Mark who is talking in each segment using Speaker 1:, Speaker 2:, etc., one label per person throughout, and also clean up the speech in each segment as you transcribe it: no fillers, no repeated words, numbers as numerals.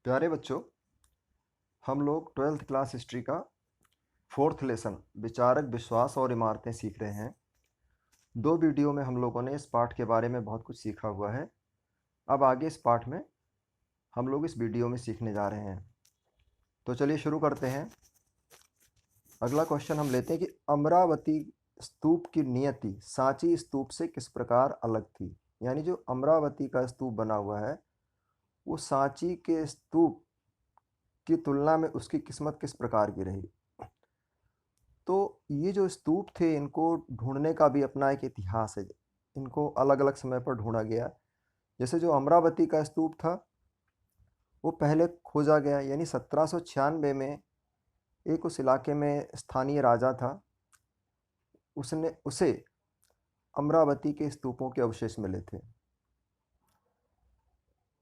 Speaker 1: प्यारे बच्चों, हम लोग 12th क्लास हिस्ट्री का 4th लेसन विचारक विश्वास और इमारतें सीख रहे हैं। 2 वीडियो में हम लोगों ने इस पाठ के बारे में बहुत कुछ सीखा हुआ है। अब आगे इस पाठ में हम लोग इस वीडियो में सीखने जा रहे हैं। तो चलिए शुरू करते हैं। अगला क्वेश्चन हम लेते हैं कि अमरावती स्तूप की नियति सांची स्तूप से किस प्रकार अलग थी। यानी जो अमरावती का स्तूप बना हुआ है वो सांची के स्तूप की तुलना में उसकी किस्मत किस प्रकार की रही। तो ये जो स्तूप थे इनको ढूंढने का भी अपना एक इतिहास है। इनको अलग अलग समय पर ढूंढा गया। जैसे जो अमरावती का स्तूप था वो पहले खोजा गया, यानी 1796 में एक उस इलाके में स्थानीय राजा था, उसने उसे अमरावती के स्तूपों के अवशेष मिले थे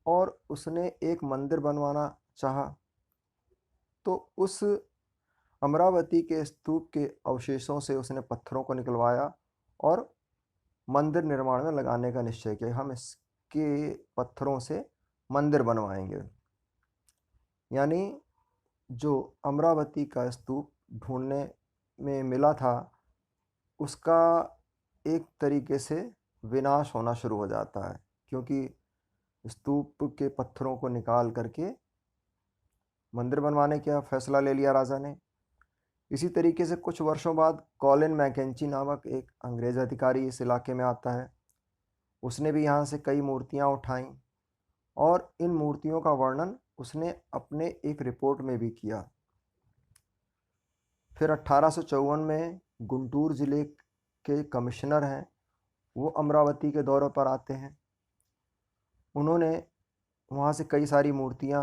Speaker 1: और उसने एक मंदिर बनवाना चाहा। तो उस अमरावती के स्तूप के अवशेषों से उसने पत्थरों को निकलवाया और मंदिर निर्माण में लगाने का निश्चय किया। हम इसके पत्थरों से मंदिर बनवाएंगे। यानी जो अमरावती का स्तूप ढूंढने में मिला था उसका एक तरीके से विनाश होना शुरू हो जाता है, क्योंकि स्तूप के पत्थरों को निकाल करके मंदिर बनवाने का फैसला ले लिया राजा ने। इसी तरीके से कुछ वर्षों बाद कॉलिन मैकेंची नामक एक अंग्रेज अधिकारी इस इलाके में आता है। उसने भी यहाँ से कई मूर्तियाँ उठाईं और इन मूर्तियों का वर्णन उसने अपने एक रिपोर्ट में भी किया। फिर 1854 में गुंटूर जिले के कमिश्नर हैं, वो अमरावती के दौरे पर आते हैं। उन्होंने वहाँ से कई सारी मूर्तियाँ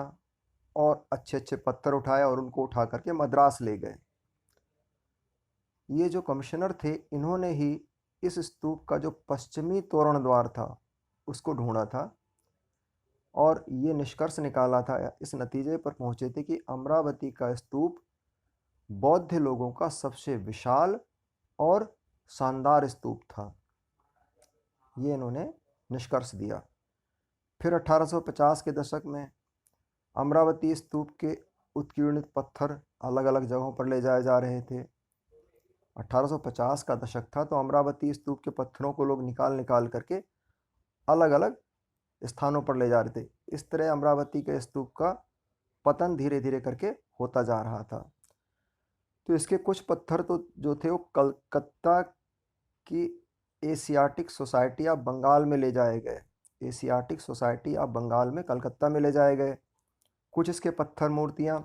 Speaker 1: और अच्छे अच्छे पत्थर उठाए और उनको उठा करके मद्रास ले गए। ये जो कमिश्नर थे इन्होंने ही इस स्तूप का जो पश्चिमी तोरण द्वार था उसको ढूंढा था और ये निष्कर्ष निकाला था, इस नतीजे पर पहुंचे थे कि अमरावती का स्तूप बौद्ध लोगों का सबसे विशाल और शानदार स्तूप था। ये इन्होंने निष्कर्ष दिया। फिर 1850 के दशक में अमरावती स्तूप के उत्कीर्णित पत्थर अलग अलग जगहों पर ले जाए जा रहे थे। 1850 का दशक था तो अमरावती स्तूप के पत्थरों को लोग निकाल निकाल करके अलग अलग स्थानों पर ले जा रहे थे। इस तरह अमरावती के स्तूप का पतन धीरे धीरे करके होता जा रहा था। तो इसके कुछ पत्थर तो जो थे वो कलकत्ता की एशियाटिक सोसाइटी ऑफ बंगाल में ले जाए गए। एशियाटिक सोसाइटी ऑफ बंगाल में कलकत्ता में ले जाए गए। कुछ इसके पत्थर मूर्तियाँ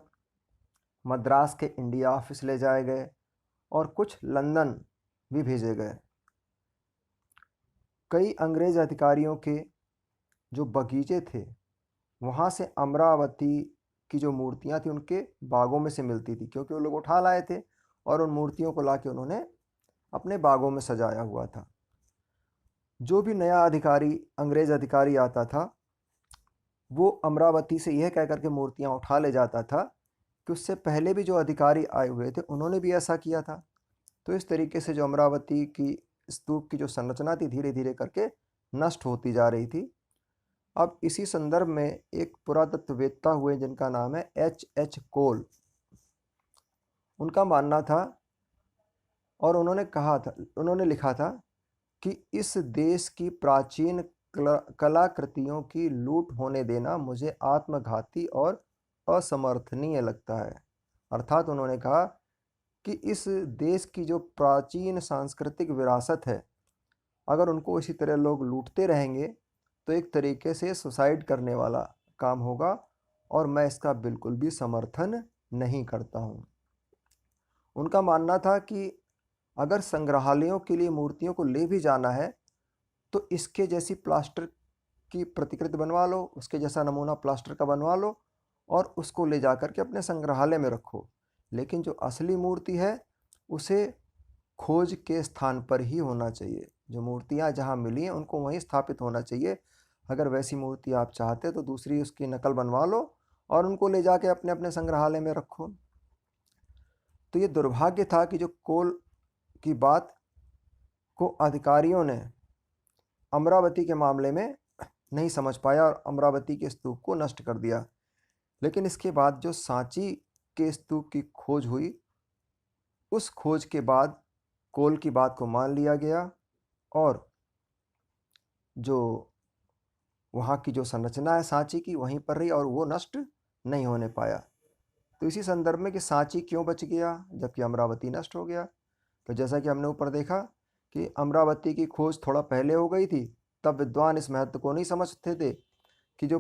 Speaker 1: मद्रास के इंडिया ऑफिस ले जाए गए और कुछ लंदन भी भेजे गए। कई अंग्रेज अधिकारियों के जो बगीचे थे वहाँ से अमरावती की जो मूर्तियाँ थी उनके बागों में से मिलती थी, क्योंकि वो लोग उठा लाए थे और उन मूर्तियों को लाके उन्होंने अपने बागों में सजाया हुआ था। जो भी नया अधिकारी अंग्रेज अधिकारी आता था वो अमरावती से यह कह करके मूर्तियाँ उठा ले जाता था कि उससे पहले भी जो अधिकारी आए हुए थे उन्होंने भी ऐसा किया था। तो इस तरीके से जो अमरावती की स्तूप की जो संरचना थी धीरे धीरे करके नष्ट होती जा रही थी। अब इसी संदर्भ में एक पुरातत्ववेत्ता हुए जिनका नाम है H.H. कोल, उनका मानना था और उन्होंने लिखा था कि इस देश की प्राचीन कलाकृतियों की लूट होने देना मुझे आत्मघाती और असमर्थनीय लगता है। अर्थात उन्होंने कहा कि इस देश की जो प्राचीन सांस्कृतिक विरासत है अगर उनको इसी तरह लोग लूटते रहेंगे तो एक तरीके से सुसाइड करने वाला काम होगा और मैं इसका बिल्कुल भी समर्थन नहीं करता हूँ। उनका मानना था कि अगर संग्रहालयों के लिए मूर्तियों को ले भी जाना है तो इसके जैसी प्लास्टर की प्रतिकृति बनवा लो, उसके जैसा नमूना प्लास्टर का बनवा लो और उसको ले जा कर के अपने संग्रहालय में रखो, लेकिन जो असली मूर्ति है उसे खोज के स्थान पर ही होना चाहिए। जो मूर्तियाँ जहाँ मिली हैं उनको वहीं स्थापित होना चाहिए। अगर वैसी मूर्ति आप चाहते तो दूसरी उसकी नकल बनवा लो और उनको ले जाके अपने अपने संग्रहालय में रखो। तो ये दुर्भाग्य था कि जो कोल की बात को अधिकारियों ने अमरावती के मामले में नहीं समझ पाया और अमरावती के स्तूप को नष्ट कर दिया। लेकिन इसके बाद जो सांची के स्तूप की खोज हुई, उस खोज के बाद कोल की बात को मान लिया गया और जो वहाँ की जो संरचना है सांची की वहीं पर रही और वो नष्ट नहीं होने पाया। तो इसी संदर्भ में कि सांची क्यों बच गया जबकि अमरावती नष्ट हो गया, तो जैसा कि हमने ऊपर देखा कि अमरावती की खोज थोड़ा पहले हो गई थी, तब विद्वान इस महत्व को नहीं समझते थे कि जो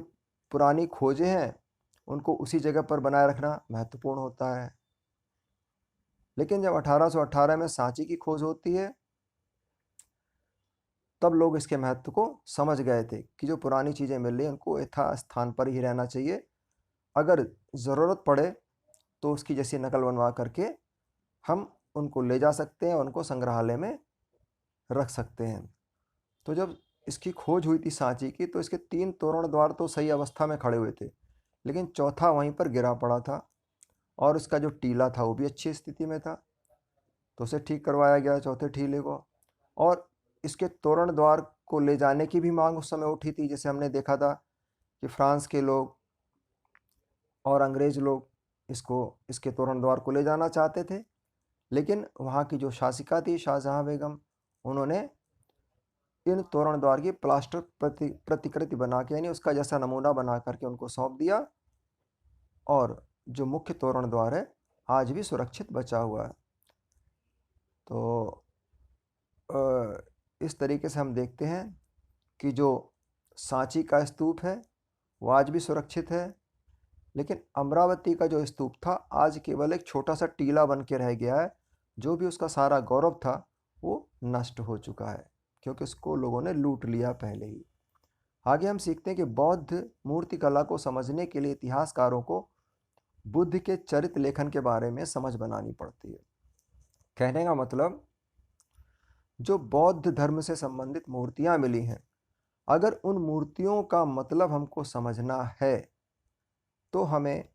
Speaker 1: पुरानी खोजें हैं उनको उसी जगह पर बनाए रखना महत्वपूर्ण होता है। लेकिन जब 1818 में सांची की खोज होती है, तब लोग इसके महत्व को समझ गए थे कि जो पुरानी चीज़ें मिल रही हैं उनको यथास्थान पर ही रहना चाहिए। अगर ज़रूरत पड़े तो उसकी जैसी नकल बनवा करके हम उनको ले जा सकते हैं और उनको संग्रहालय में रख सकते हैं। तो जब इसकी खोज हुई थी सांची की, तो इसके 3 तोरण द्वार तो सही अवस्था में खड़े हुए थे, लेकिन चौथा वहीं पर गिरा पड़ा था और उसका जो टीला था वो भी अच्छी स्थिति में था। तो उसे ठीक करवाया गया चौथे टीले को। और इसके तोरण द्वार को ले जाने की भी मांग उस समय उठी थी, जैसे हमने देखा था कि फ्रांस के लोग और अंग्रेज लोग इसके तोरण द्वार को ले जाना चाहते थे, लेकिन वहाँ की जो शासिका थी शाहजहाँ बेगम, उन्होंने इन तोरण द्वार की प्लास्टर प्रतिकृति बना के यानी उसका जैसा नमूना बना करके उनको सौंप दिया और जो मुख्य तोरण द्वार है आज भी सुरक्षित बचा हुआ है। तो इस तरीके से हम देखते हैं कि जो सांची का स्तूप है वो आज भी सुरक्षित है, लेकिन अमरावती का जो स्तूप था आज केवल एक छोटा सा टीला बन के रह गया है। जो भी उसका सारा गौरव था वो नष्ट हो चुका है क्योंकि उसको लोगों ने लूट लिया पहले ही। आगे हम सीखते हैं कि बौद्ध मूर्ति कला को समझने के लिए इतिहासकारों को बुद्ध के चरित्र लेखन के बारे में समझ बनानी पड़ती है। कहने का मतलब, जो बौद्ध धर्म से संबंधित मूर्तियां मिली हैं, अगर उन मूर्तियों का मतलब हमको समझना है तो हमें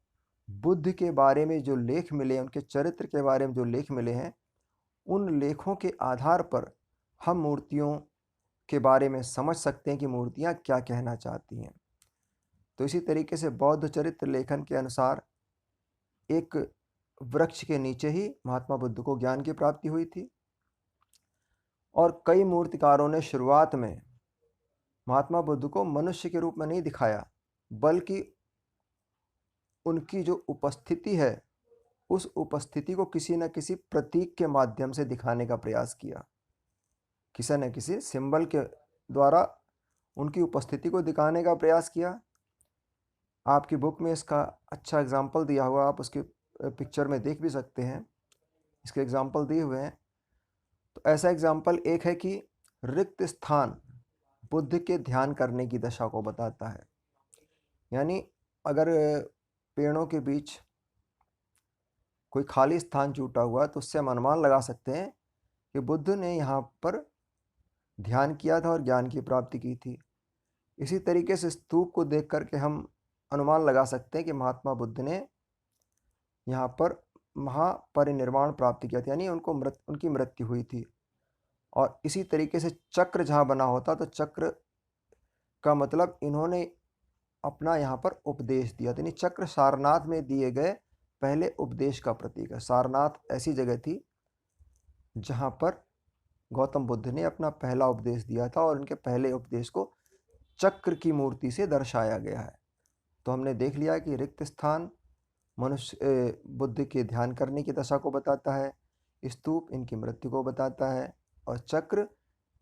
Speaker 1: बुद्ध के बारे में जो लेख मिले, उनके चरित्र के बारे में जो लेख मिले हैं, उन लेखों के आधार पर हम मूर्तियों के बारे में समझ सकते हैं कि मूर्तियां क्या कहना चाहती हैं। तो इसी तरीके से बौद्ध चरित्र लेखन के अनुसार एक वृक्ष के नीचे ही महात्मा बुद्ध को ज्ञान की प्राप्ति हुई थी और कई मूर्तिकारों ने शुरुआत में महात्मा बुद्ध को मनुष्य के रूप में नहीं दिखाया, बल्कि उनकी जो उपस्थिति है उस उपस्थिति को किसी न किसी प्रतीक के माध्यम से दिखाने का प्रयास किया, किसी न किसी सिंबल के द्वारा उनकी उपस्थिति को दिखाने का प्रयास किया। आपकी बुक में इसका अच्छा एग्जाम्पल दिया हुआ, आप उसके पिक्चर में देख भी सकते हैं, इसके एग्जाम्पल दिए हुए हैं। तो ऐसा एग्जाम्पल एक है कि रिक्त स्थान बुद्ध के ध्यान करने की दशा को बताता है। यानी अगर पेड़ों के बीच कोई खाली स्थान छूटा हुआ तो उससे हम अनुमान लगा सकते हैं कि बुद्ध ने यहाँ पर ध्यान किया था और ज्ञान की प्राप्ति की थी। इसी तरीके से स्तूप को देख करके हम अनुमान लगा सकते हैं कि महात्मा बुद्ध ने यहाँ पर महापरिनिर्वाण प्राप्त किया था, यानी उनकी मृत्यु हुई थी। और इसी तरीके से चक्र जहाँ बना होता तो चक्र का मतलब इन्होंने अपना यहाँ पर उपदेश दिया था, यानी चक्र सारनाथ में दिए गए पहले उपदेश का प्रतीक है। सारनाथ ऐसी जगह थी जहाँ पर गौतम बुद्ध ने अपना पहला उपदेश दिया था और उनके पहले उपदेश को चक्र की मूर्ति से दर्शाया गया है। तो हमने देख लिया कि रिक्त स्थान बुद्ध के ध्यान करने की दशा को बताता है, स्तूप इनकी मृत्यु को बताता है और चक्र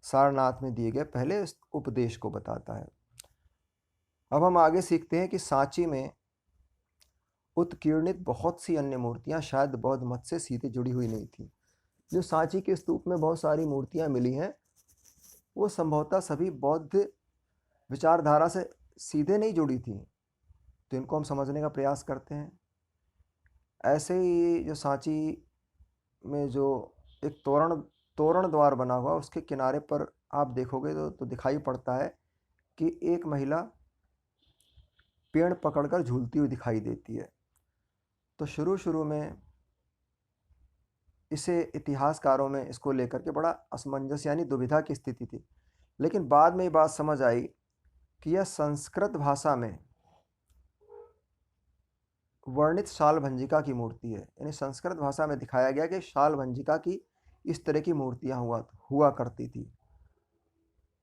Speaker 1: सारनाथ में दिए गए पहले उपदेश को बताता है। अब हम आगे सीखते हैं कि सांची में उत्कीर्णित बहुत सी अन्य मूर्तियां शायद बौद्ध मत से सीधे जुड़ी हुई नहीं थी। जो सांची के स्तूप में बहुत सारी मूर्तियां मिली हैं वो संभवतः सभी बौद्ध विचारधारा से सीधे नहीं जुड़ी थी। तो इनको हम समझने का प्रयास करते हैं। ऐसे ही जो सांची में जो एक तोरण द्वार बना हुआ, उसके किनारे पर आप देखोगे तो दिखाई पड़ता है कि एक महिला पेड़ पकड़कर झूलती हुई दिखाई देती है। तो शुरू में इसे इतिहासकारों में इसको लेकर के बड़ा असमंजस यानी दुविधा की स्थिति थी, लेकिन बाद में ये बात समझ आई कि यह संस्कृत भाषा में वर्णित शालभंजिका की मूर्ति है। यानी संस्कृत भाषा में दिखाया गया कि शालभंजिका की इस तरह की मूर्तियाँ हुआ करती थी।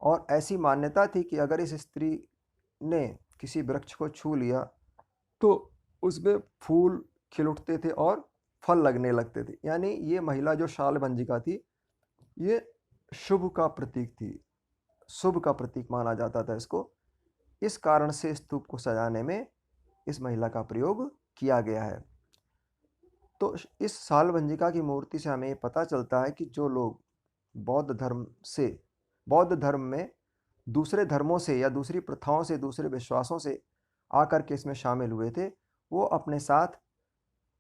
Speaker 1: और ऐसी मान्यता थी कि अगर इस स्त्री ने किसी वृक्ष को छू लिया तो उसमें फूल खिल उठते थे और फल लगने लगते थे। यानी ये महिला जो शालभंजिका थी, ये शुभ का प्रतीक थी, शुभ का प्रतीक माना जाता था इसको। इस कारण से स्तूप को सजाने में इस महिला का प्रयोग किया गया है। तो इस शालभंजिका की मूर्ति से हमें पता चलता है कि जो लोग बौद्ध धर्म में दूसरे धर्मों से या दूसरी प्रथाओं से, दूसरे विश्वासों से आकर के इसमें शामिल हुए थे, वो अपने साथ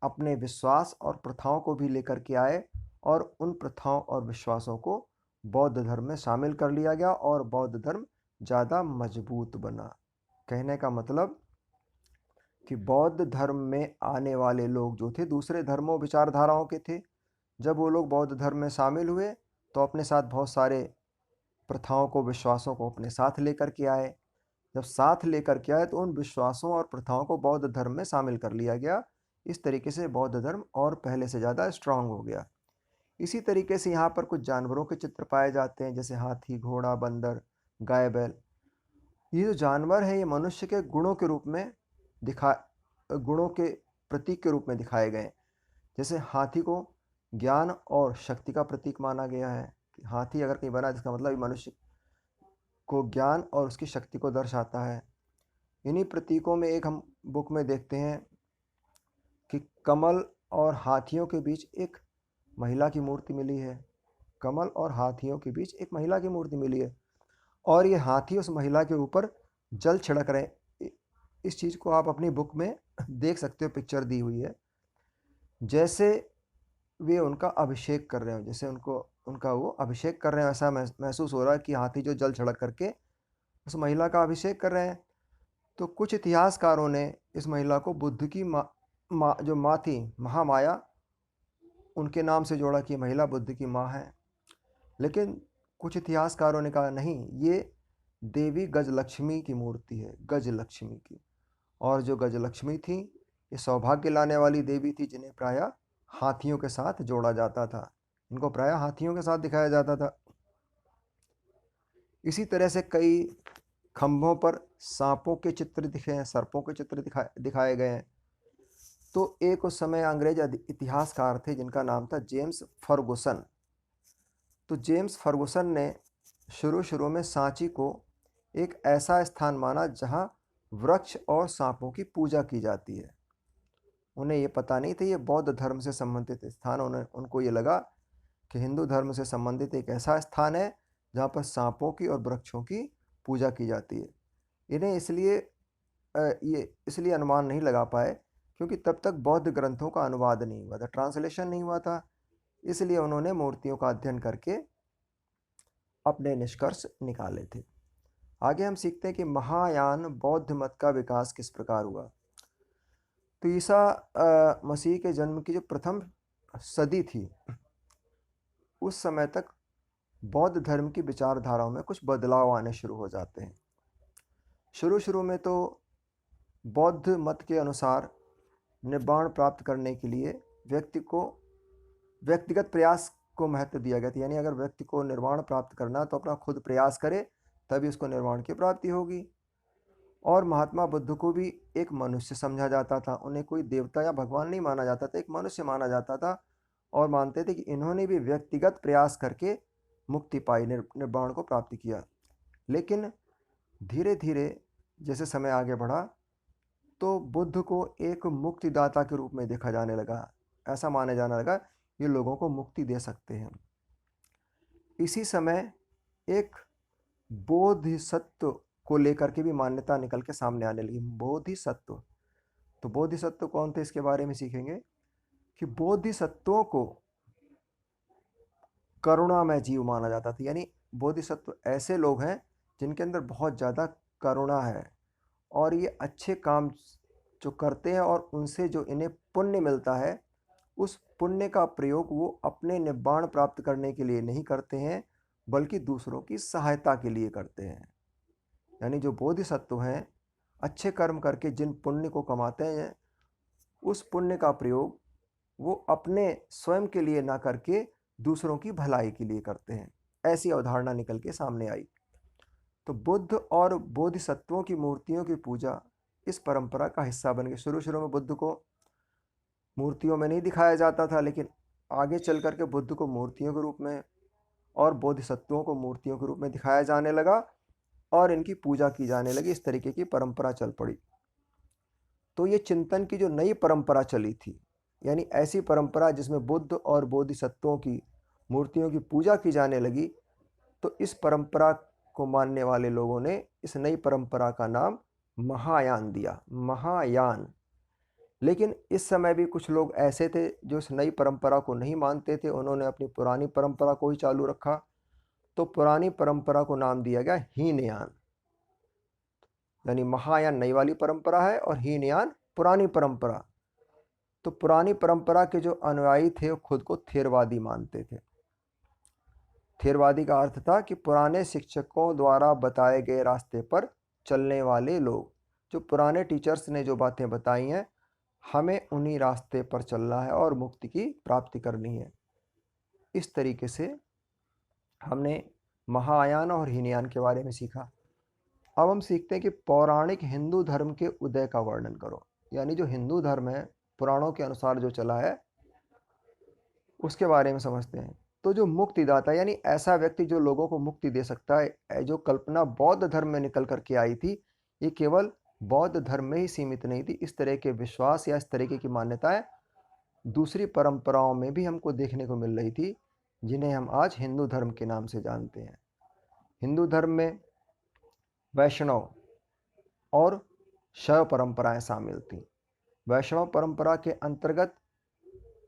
Speaker 1: अपने विश्वास और प्रथाओं को भी लेकर के आए और उन प्रथाओं और विश्वासों को बौद्ध धर्म में शामिल कर लिया गया और बौद्ध धर्म ज़्यादा मजबूत बना। कहने का मतलब कि बौद्ध धर्म में आने वाले लोग जो थे दूसरे धर्मों विचारधाराओं के थे। जब वो लोग बौद्ध धर्म में शामिल हुए तो अपने साथ बहुत सारे प्रथाओं को, विश्वासों को अपने साथ लेकर के आए। जब साथ लेकर के आए तो उन विश्वासों और प्रथाओं को बौद्ध धर्म में शामिल कर लिया गया। इस तरीके से बौद्ध धर्म और पहले से ज़्यादा स्ट्रांग हो गया। इसी तरीके से यहाँ पर कुछ जानवरों के चित्र पाए जाते हैं, जैसे हाथी, घोड़ा, बंदर, गाय, बैल। ये जो जानवर है ये मनुष्य के गुणों के प्रतीक के रूप में दिखाए गए। जैसे हाथी को ज्ञान और शक्ति का प्रतीक माना गया है। हाथी अगर कहीं बना जिसका मतलब मनुष्य को ज्ञान और उसकी शक्ति को दर्शाता है। इन्हीं प्रतीकों में एक हम बुक में देखते हैं कि कमल और हाथियों के बीच एक महिला की मूर्ति मिली है। कमल और हाथियों के बीच एक महिला की मूर्ति मिली है और ये हाथी उस महिला के ऊपर जल छिड़क रहे हैं। इस चीज़ को आप अपनी बुक में देख सकते हो, पिक्चर दी हुई है। जैसे वे उनका अभिषेक कर रहे हो, जैसे उनका वो अभिषेक कर रहे हैं, ऐसा महसूस हो रहा है कि हाथी जो जल छिड़क करके उस महिला का अभिषेक कर रहे हैं। तो कुछ इतिहासकारों ने इस महिला को बुद्ध की जो माँ थी, महामाया, उनके नाम से जोड़ा कि महिला बुद्ध की माँ है। लेकिन कुछ इतिहासकारों ने कहा नहीं, ये देवी गजलक्ष्मी की मूर्ति है, गजलक्ष्मी की। और जो गजलक्ष्मी थी ये सौभाग्य लाने वाली देवी थी, जिन्हें प्रायः हाथियों के साथ जोड़ा जाता था। इनको प्रायः हाथियों के साथ दिखाया जाता था। इसी तरह से कई खंभों पर सांपों के चित्र दिखे हैं, सर्पों के चित्र दिखाए गए हैं। तो एक उस समय अंग्रेज इतिहासकार थे जिनका नाम था जेम्स फर्गुसन। तो जेम्स फर्गुसन ने शुरू में सांची को एक ऐसा स्थान माना जहां वृक्ष और सांपों की पूजा की जाती है। उन्हें ये पता नहीं था ये बौद्ध धर्म से संबंधित स्थान। उनको ये लगा कि हिंदू धर्म से संबंधित एक ऐसा स्थान है जहाँ पर सांपों की और वृक्षों की पूजा की जाती है। इन्हें ये इसलिए अनुमान नहीं लगा पाए क्योंकि तब तक बौद्ध ग्रंथों का अनुवाद नहीं हुआ था, ट्रांसलेशन नहीं हुआ था। इसलिए उन्होंने मूर्तियों का अध्ययन करके अपने निष्कर्ष निकाले थे। आगे हम सीखते हैं कि महायान बौद्ध मत का विकास किस प्रकार हुआ। तो ईसा मसीह के जन्म की जो प्रथम सदी थी उस समय तक बौद्ध धर्म की विचारधाराओं में कुछ बदलाव आने शुरू हो जाते हैं। शुरू में तो बौद्ध मत के अनुसार निर्वाण प्राप्त करने के लिए व्यक्तिगत प्रयास को महत्व दिया गया था। यानी अगर व्यक्ति को निर्वाण प्राप्त करना तो अपना खुद प्रयास करे, तभी उसको निर्वाण की प्राप्ति होगी। और महात्मा बुद्ध को भी एक मनुष्य समझा जाता था। उन्हें कोई देवता या भगवान नहीं माना जाता था, एक मनुष्य माना जाता था। और मानते थे कि इन्होंने भी व्यक्तिगत प्रयास करके मुक्ति पाई, निर्वाण को प्राप्त किया। लेकिन धीरे धीरे जैसे समय आगे बढ़ा तो बुद्ध को एक मुक्तिदाता के रूप में देखा जाने लगा। ऐसा माने जाने लगा ये लोगों को मुक्ति दे सकते हैं। इसी समय एक बोधिसत्व को लेकर के भी मान्यता निकल के सामने आने लगी। बोधिसत्व, तो बोधिसत्व कौन थे इसके बारे में सीखेंगे कि बोधिसत्वों को करुणामय जीव माना जाता था। यानी बोधिसत्व ऐसे लोग हैं जिनके अंदर बहुत ज़्यादा करुणा है और ये अच्छे काम जो करते हैं और उनसे जो इन्हें पुण्य मिलता है उस पुण्य का प्रयोग वो अपने निर्वाण प्राप्त करने के लिए नहीं करते हैं बल्कि दूसरों की सहायता के लिए करते हैं। यानी जो बोधिसत्व हैं अच्छे कर्म करके जिन पुण्य को कमाते हैं उस पुण्य का प्रयोग वो अपने स्वयं के लिए ना करके दूसरों की भलाई के लिए करते हैं। ऐसी अवधारणा निकल के सामने आई। तो बुद्ध और बोधिसत्वों की मूर्तियों की पूजा इस परंपरा का हिस्सा बन गई। शुरू शुरू में बुद्ध को मूर्तियों में नहीं दिखाया जाता था, लेकिन आगे चल करके बुद्ध को मूर्तियों के रूप में और बोधिसत्वों को मूर्तियों के रूप में दिखाया जाने लगा और इनकी पूजा की जाने लगी। इस तरीके की परंपरा चल पड़ी। तो ये चिंतन की जो नई परंपरा चली थी, यानी ऐसी परंपरा जिसमें बुद्ध और बोधिसत्वों की मूर्तियों की पूजा की जाने लगी, तो इस परंपरा को मानने वाले लोगों ने इस नई परंपरा का नाम महायान दिया, महायान। लेकिन इस समय भी कुछ लोग ऐसे थे जो इस नई परंपरा को नहीं मानते थे, उन्होंने अपनी पुरानी परंपरा को ही चालू रखा। तो पुरानी परंपरा को नाम दिया गया हीनयान। यानी महायान नई वाली परंपरा है और हीनयान पुरानी परंपरा। तो पुरानी परंपरा के जो अनुयायी थे वो खुद को थेरवादी मानते थे। थेरवादी का अर्थ था कि पुराने शिक्षकों द्वारा बताए गए रास्ते पर चलने वाले लोग। जो पुराने टीचर्स ने जो बातें बताई हैं, हमें उन्हीं रास्ते पर चलना है और मुक्ति की प्राप्ति करनी है। इस तरीके से हमने महायान और हीनयान के बारे में सीखा। अब हम सीखते हैं कि पौराणिक हिंदू धर्म के उदय का वर्णन करो। यानी जो हिंदू धर्म है, पुराणों के अनुसार जो चला है, उसके बारे में समझते हैं। तो जो मुक्तिदाता, यानी ऐसा व्यक्ति जो लोगों को मुक्ति दे सकता है, जो कल्पना बौद्ध धर्म में निकल करके आई थी, ये केवल बौद्ध धर्म में ही सीमित नहीं थी। इस तरह के विश्वास या इस तरीके की मान्यताएं दूसरी परंपराओं में भी हमको देखने को मिल रही थी, जिन्हें हम आज हिंदू धर्म के नाम से जानते हैं। हिंदू धर्म में वैष्णव और शैव परंपराएं शामिल थीं। वैष्णव परंपरा के अंतर्गत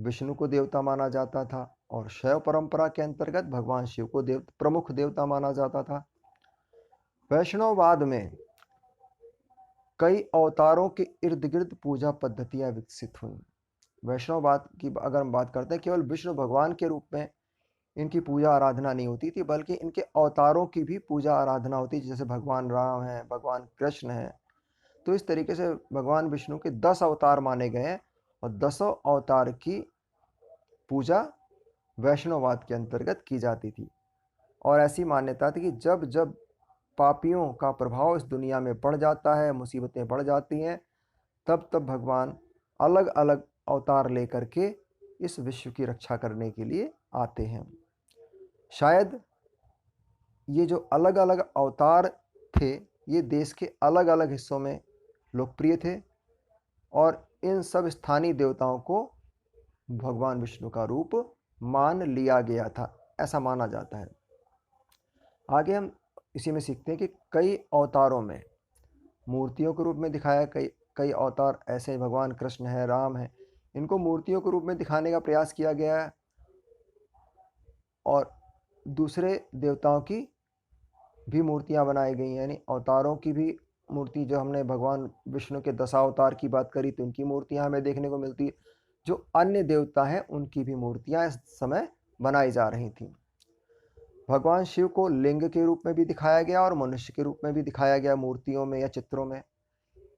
Speaker 1: विष्णु को देवता माना जाता था और शैव परंपरा के अंतर्गत भगवान शिव को प्रमुख देवता माना जाता था। वैष्णववाद में कई अवतारों के इर्द गिर्द पूजा पद्धतियां विकसित हुई। वैष्णववाद की अगर हम बात करते हैं, केवल विष्णु भगवान के रूप में इनकी पूजा आराधना नहीं होती थी, बल्कि इनके अवतारों की भी पूजा आराधना होती थी। जैसे भगवान राम हैं, भगवान कृष्ण हैं। तो इस तरीके से भगवान विष्णु के 10 अवतार माने गए हैं और 10 अवतार की पूजा वैष्णववाद के अंतर्गत की जाती थी। और ऐसी मान्यता थी कि जब जब पापियों का प्रभाव इस दुनिया में बढ़ जाता है, मुसीबतें बढ़ जाती हैं, तब तब भगवान अलग अलग अवतार लेकर के इस विश्व की रक्षा करने के लिए आते हैं। शायद ये जो अलग अलग अवतार थे, ये देश के अलग अलग हिस्सों में लोकप्रिय थे और इन सब स्थानीय देवताओं को भगवान विष्णु का रूप मान लिया गया था, ऐसा माना जाता है। आगे हम इसी में सीखते हैं कि कई अवतारों में मूर्तियों के रूप में दिखाया। कई अवतार ऐसे भगवान कृष्ण है, राम है, इनको मूर्तियों के रूप में दिखाने का प्रयास किया गया है और दूसरे देवताओं की भी मूर्तियां बनाई गई हैं। यानी अवतारों की भी मूर्ति, जो हमने भगवान विष्णु के 10 अवतार की बात करी तो उनकी मूर्तियां हमें देखने को मिलती है। जो अन्य देवता हैं उनकी भी मूर्तियां इस समय बनाई जा रही थी। भगवान शिव को लिंग के रूप में भी दिखाया गया और मनुष्य के रूप में भी दिखाया गया मूर्तियों में या चित्रों में।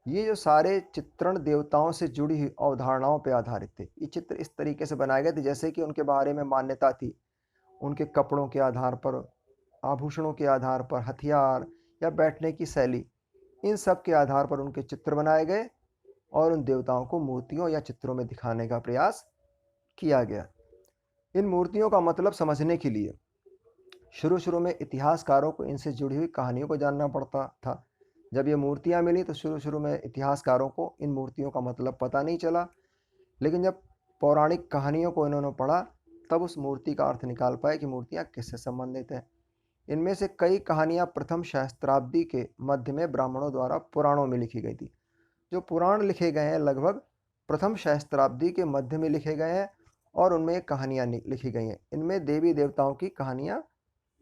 Speaker 1: ये जो सारे चित्रण देवताओं से जुड़ी हुई अवधारणाओं पर आधारित थे। ये चित्र इस तरीके से बनाए गए थे जैसे कि उनके बारे में मान्यता थी। उनके कपड़ों के आधार पर, आभूषणों के आधार पर, हथियार या बैठने की शैली, इन सब के आधार पर उनके चित्र बनाए गए और उन देवताओं को मूर्तियों या चित्रों में दिखाने का प्रयास किया गया। इन मूर्तियों का मतलब समझने के लिए शुरू शुरू में इतिहासकारों को इनसे जुड़ी हुई कहानियों को जानना पड़ता था। जब ये मूर्तियां मिली तो शुरू शुरू में इतिहासकारों को इन मूर्तियों का मतलब पता नहीं चला, लेकिन जब पौराणिक कहानियों को इन्होंने पढ़ा तब उस मूर्ति का अर्थ निकाल पाए कि मूर्तियां किससे संबंधित हैं। इनमें से कई कहानियां प्रथम सहस्त्राब्दी के मध्य में ब्राह्मणों द्वारा पुराणों में लिखी गई थी। जो पुराण लिखे गए हैं लगभग प्रथम सहस्त्राब्दी के मध्य में लिखे गए हैं और उनमें कहानियां लिखी गई हैं। इनमें देवी देवताओं की कहानियां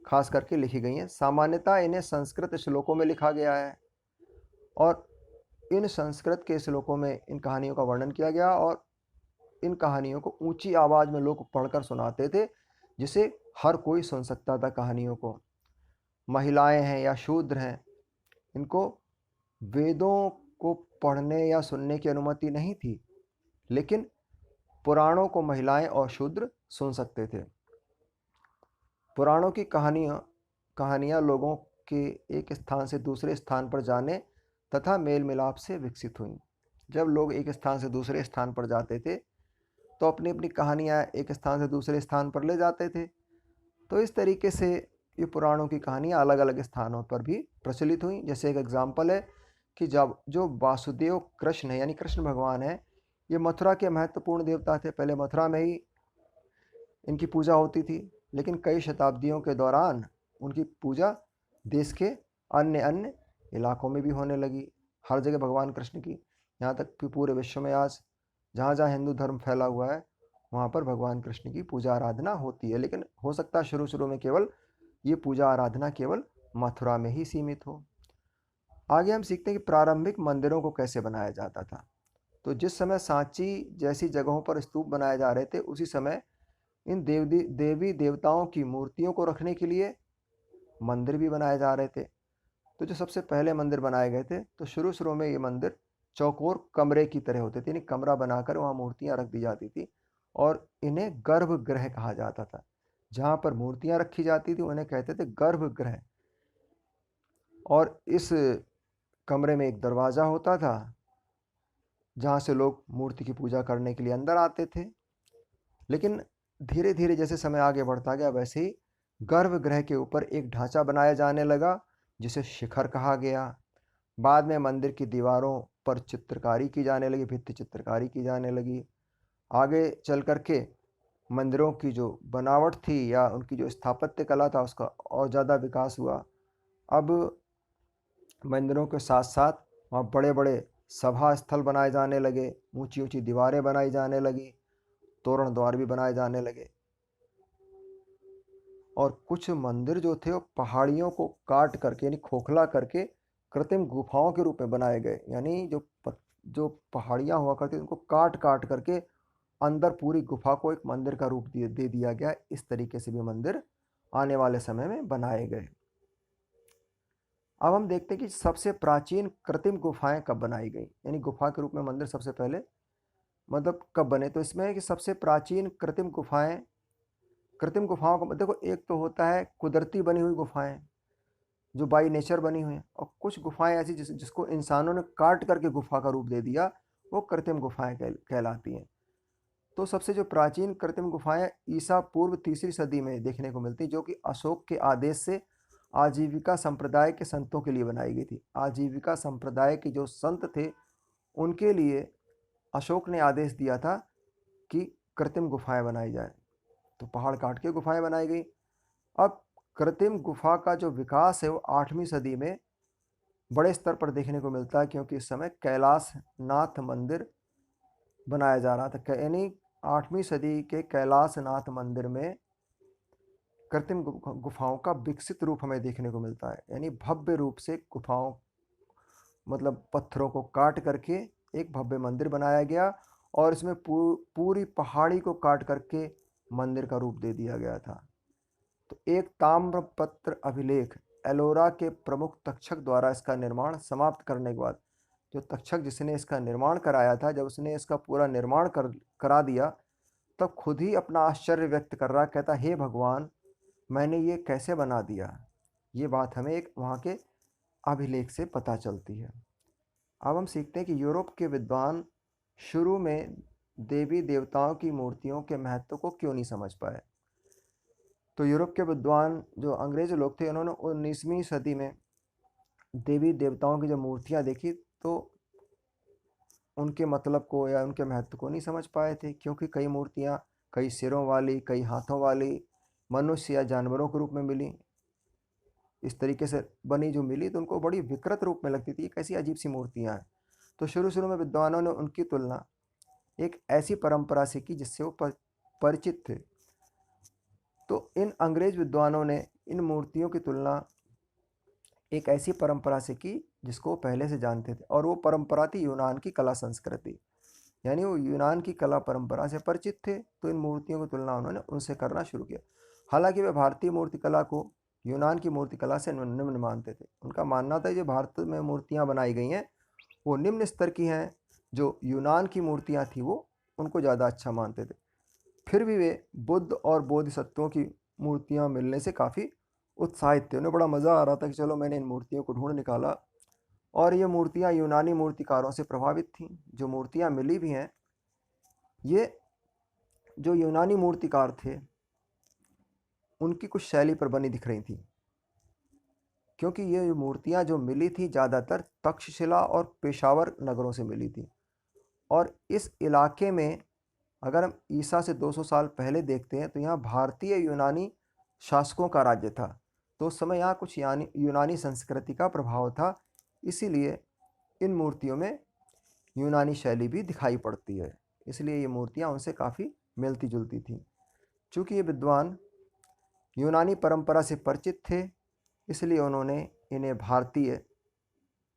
Speaker 1: खास करके लिखी गई हैं। सामान्यतः इन्हें संस्कृत श्लोकों में लिखा गया है और इन संस्कृत के श्लोकों में इन कहानियों का वर्णन किया गया और इन कहानियों को ऊंची आवाज़ में लोग पढ़कर सुनाते थे, जिसे हर कोई सुन सकता था कहानियों को। महिलाएं हैं या शूद्र हैं, इनको वेदों को पढ़ने या सुनने की अनुमति नहीं थी, लेकिन पुराणों को महिलाएं और शूद्र सुन सकते थे। पुराणों की कहानियाँ लोगों के एक स्थान से दूसरे स्थान पर जाने तथा मेल मिलाप से विकसित हुईं। जब लोग एक स्थान से दूसरे स्थान पर जाते थे तो अपनी अपनी कहानियाँ एक स्थान से दूसरे स्थान पर ले जाते थे। तो इस तरीके से ये पुराणों की कहानियाँ अलग अलग स्थानों पर भी प्रचलित हुई। जैसे एक एग्जाम्पल है कि जब जो वासुदेव कृष्ण है यानी कृष्ण भगवान है, ये मथुरा के महत्वपूर्ण देवता थे। पहले मथुरा में ही इनकी पूजा होती थी, लेकिन कई शताब्दियों के दौरान उनकी पूजा देश के अन्य अन्य इलाकों में भी होने लगी। हर जगह भगवान कृष्ण की, यहाँ तक कि पूरे विश्व में आज जहाँ जहाँ हिंदू धर्म फैला हुआ है वहाँ पर भगवान कृष्ण की पूजा आराधना होती है। लेकिन हो सकता है शुरू शुरू में केवल ये पूजा आराधना केवल मथुरा में ही सीमित हो। आगे हम सीखते हैं कि प्रारंभिक मंदिरों को कैसे बनाया जाता था। तो जिस समय सांची जैसी जगहों पर स्तूप बनाए जा रहे थे, उसी समय इन देवी देवताओं की मूर्तियों को रखने के लिए मंदिर भी बनाए जा रहे थे। तो जो सबसे पहले मंदिर बनाए गए थे, तो शुरू शुरू में ये मंदिर चौकोर कमरे की तरह होते थे, यानी कमरा बनाकर वहाँ मूर्तियाँ रख दी जाती थी और इन्हें गर्भगृह कहा जाता था। जहाँ पर मूर्तियाँ रखी जाती थी उन्हें कहते थे गर्भगृह। और इस कमरे में एक दरवाज़ा होता था जहाँ से लोग मूर्ति की पूजा करने के लिए अंदर आते थे। लेकिन धीरे धीरे जैसे समय आगे बढ़ता गया, वैसे ही गर्भगृह के ऊपर एक ढांचा बनाया जाने लगा जिसे शिखर कहा गया। बाद में मंदिर की दीवारों पर चित्रकारी की जाने लगी, भित्ति चित्रकारी की जाने लगी। आगे चल कर के मंदिरों की जो बनावट थी या उनकी जो स्थापत्य कला था उसका और ज़्यादा विकास हुआ। अब मंदिरों के साथ साथ वहाँ बड़े बड़े सभा स्थल बनाए जाने लगे, ऊंची ऊंची दीवारें बनाई जाने लगी, तोरण द्वार भी बनाए जाने लगे। और कुछ मंदिर जो थे वो पहाड़ियों को काट करके यानी खोखला करके कृत्रिम गुफाओं के रूप में बनाए गए। यानी जो पहाड़ियाँ हुआ करती उनको काट काट करके अंदर पूरी गुफा को एक मंदिर का रूप दे दिया गया। इस तरीके से भी मंदिर आने वाले समय में बनाए गए। अब हम देखते हैं कि सबसे प्राचीन कृत्रिम गुफाएं कब बनाई गई, यानी गुफा के रूप में मंदिर सबसे पहले मतलब कब बने। तो इसमें है कि सबसे प्राचीन कृत्रिम गुफाओं का देखो, एक तो होता है कुदरती बनी हुई गुफाएं जो बाई नेचर बनी हुई हैं, और कुछ गुफाएं ऐसी जिसको इंसानों ने काट करके गुफा का रूप दे दिया, वो कृत्रिम गुफाएं कहलाती हैं। तो सबसे जो प्राचीन कृत्रिम गुफाएं ईसा पूर्व 3री सदी में देखने को मिलती, जो कि अशोक के आदेश से आजीविका संप्रदाय के संतों के लिए बनाई गई थी। आजीविका संप्रदाय के जो संत थे उनके लिए अशोक ने आदेश दिया था कि कृत्रिम गुफाएं बनाई जाए, तो पहाड़ काट के गुफाएं बनाई गई। अब कृत्रिम गुफा का जो विकास है वो 8वीं सदी में बड़े स्तर पर देखने को मिलता है, क्योंकि इस समय कैलाश नाथ मंदिर बनाया जा रहा था। यानी 8वीं सदी के कैलाश नाथ मंदिर में कृत्रिम गुफाओं का विकसित रूप हमें देखने को मिलता है। यानी भव्य रूप से गुफाओं मतलब पत्थरों को काट करके एक भव्य मंदिर बनाया गया और इसमें पूरी पहाड़ी को काट करके मंदिर का रूप दे दिया गया था। तो एक ताम्रपत्र अभिलेख एलोरा के प्रमुख तक्षक द्वारा इसका निर्माण समाप्त करने के बाद, जो तक्षक जिसने इसका निर्माण कराया था, जब उसने इसका पूरा निर्माण करा दिया तब खुद ही अपना आश्चर्य व्यक्त कर रहा, कहता हे भगवान मैंने ये कैसे बना दिया। ये बात हमें एक वहाँ के अभिलेख से पता चलती है। अब हम सीखते हैं कि यूरोप के विद्वान शुरू में देवी देवताओं की मूर्तियों के महत्व को क्यों नहीं समझ पाए। तो यूरोप के विद्वान जो अंग्रेज लोग थे, उन्होंने 19वीं सदी में देवी देवताओं की जब मूर्तियाँ देखी तो उनके मतलब को या उनके महत्व को नहीं समझ पाए थे, क्योंकि कई मूर्तियाँ कई सिरों वाली, कई हाथों वाली, मनुष्य या जानवरों के रूप में मिली। इस तरीके से बनी जो मिली तो उनको बड़ी विकृत रूप में लगती थी, कैसी अजीब सी मूर्तियाँ हैं। तो शुरू शुरू में विद्वानों ने उनकी तुलना एक ऐसी परंपरा से की जिससे वो परिचित थे। तो इन अंग्रेज विद्वानों ने इन मूर्तियों की तुलना एक ऐसी परंपरा से की जिसको वो पहले से जानते थे, और वो परंपरा थी यूनान की कला संस्कृति। यानी वो यूनान की कला परंपरा से परिचित थे, तो इन मूर्तियों की तुलना उन्होंने उनसे करना शुरू किया। हालांकि वे भारतीय मूर्तिकला को यूनान की मूर्तिकला से निम्न मानते थे। उनका मानना था जो भारत में मूर्तियाँ बनाई गई हैं वो निम्न स्तर की हैं, जो यूनान की मूर्तियाँ थी वो उनको ज़्यादा अच्छा मानते थे। फिर भी वे बुद्ध और बोधिसत्वों की मूर्तियाँ मिलने से काफ़ी उत्साहित थे। उन्हें बड़ा मज़ा आ रहा था कि चलो मैंने इन मूर्तियों को ढूँढ निकाला, और ये मूर्तियाँ यूनानी मूर्तिकारों से प्रभावित थीं। जो मूर्तियाँ मिली भी हैं, ये जो यूनानी मूर्तिकार थे उनकी कुछ शैली पर बनी दिख रही थी, क्योंकि ये मूर्तियाँ जो मिली थी ज़्यादातर तक्षशिला और पेशावर नगरों से मिली थी। और इस इलाके में अगर हम ईसा से 200 साल पहले देखते हैं तो यहाँ भारतीय यूनानी शासकों का राज्य था। तो उस समय यहाँ कुछ यूनानी संस्कृति का प्रभाव था, इसीलिए इन मूर्तियों में यूनानी शैली भी दिखाई पड़ती है। इसलिए ये मूर्तियाँ उनसे काफ़ी मिलती जुलती थीं। चूँकि ये विद्वान यूनानी परंपरा से परिचित थे, इसलिए उन्होंने इन्हें भारतीय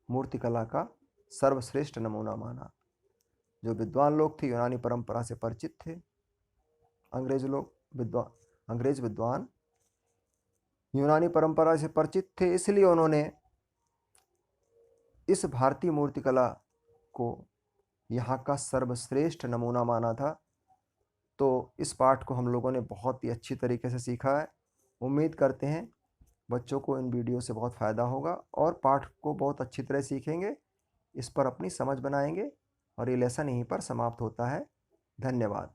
Speaker 1: मूर्तिकला का सर्वश्रेष्ठ नमूना माना। जो विद्वान लोग थे यूनानी परंपरा से परिचित थे, अंग्रेज विद्वान यूनानी परंपरा से परिचित थे, इसलिए उन्होंने इस भारतीय मूर्तिकला को यहाँ का सर्वश्रेष्ठ नमूना माना था। तो इस पाठ को हम लोगों ने बहुत ही अच्छी तरीके से सीखा है। उम्मीद करते हैं बच्चों को इन वीडियो से बहुत फ़ायदा होगा और पाठ को बहुत अच्छी तरह सीखेंगे, इस पर अपनी समझ बनाएंगे, और ये लेसन यहीं पर समाप्त होता है। धन्यवाद।